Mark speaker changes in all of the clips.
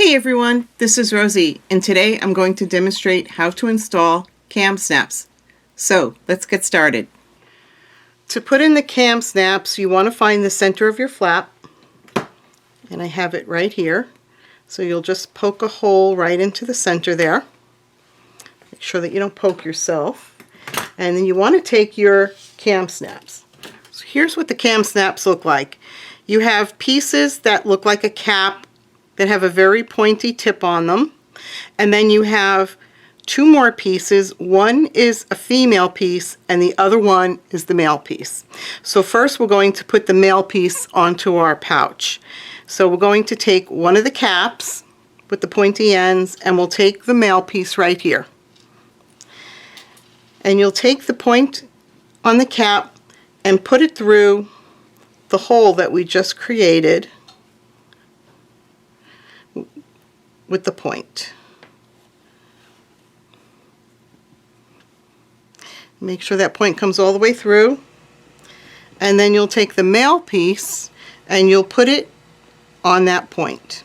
Speaker 1: Hey everyone, this is Rosie, and today I'm going to demonstrate how to install KAMsnaps. So let's get started. To put in the KAMsnaps, you want to find the center of your flap, and I have it right here. So you'll just poke a hole right into the center there. Make sure that you don't poke yourself. And then you want to take your KAMsnaps. So here's what the KAMsnaps look like. You have pieces that look like a cap that have a very pointy tip on them, and then you have two more pieces. One is a female piece and the other one is the male piece. So first we're going to put the male piece onto our pouch. So we're going to take one of the caps with the pointy ends, and we'll take the male piece right here. And you'll take the point on the cap and put it through the hole that we just created with the point. Make sure that point comes all the way through, and then you'll take the male piece and you'll put it on that point.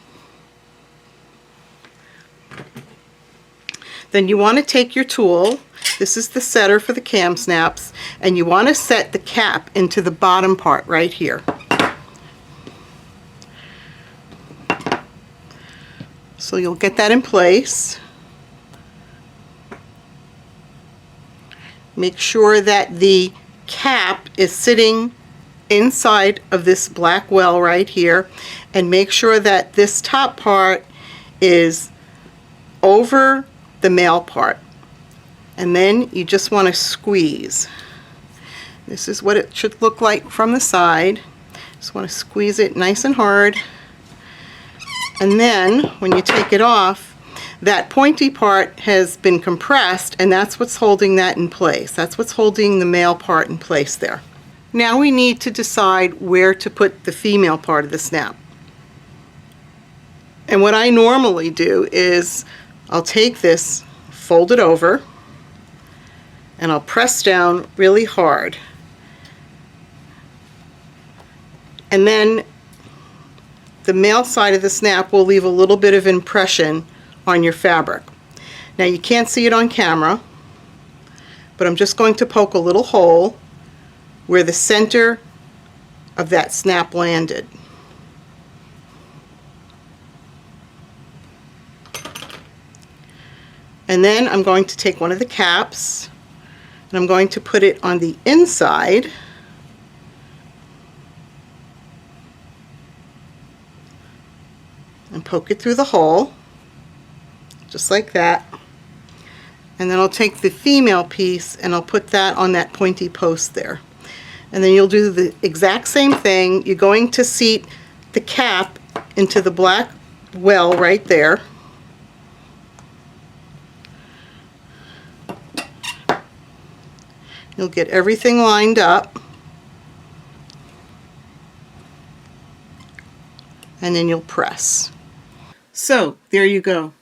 Speaker 1: Then you want to take your tool, this is the setter for the KAMsnaps, and you want to set the cap into the bottom part right here. So you'll get that in place. Make sure that the cap is sitting inside of this black well right here, and make sure that this top part is over the male part. And then you just want to squeeze. This is what it should look like from the side. Just want to squeeze it nice and hard. And then when you take it off, that pointy part has been compressed, and that's what's holding that in place. That's what's holding the male part in place there. Now we need to decide where to put the female part of the snap. And what I normally do is I'll take this, fold it over, and I'll press down really hard. And then the male side of the snap will leave a little bit of impression on your fabric. Now you can't see it on camera, but I'm just going to poke a little hole where the center of that snap landed. And then I'm going to take one of the caps and I'm going to put it on the inside and poke it through the hole, just like that. And then I'll take the female piece and I'll put that on that pointy post there. And then you'll do the exact same thing. You're going to seat the cap into the black well right there. You'll get everything lined up, and then you'll press. So there you go.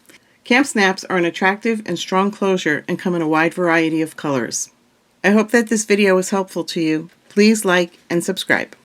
Speaker 1: KAMsnaps are an attractive and strong closure and come in a wide variety of colors. I hope that this video was helpful to you. Please like and subscribe.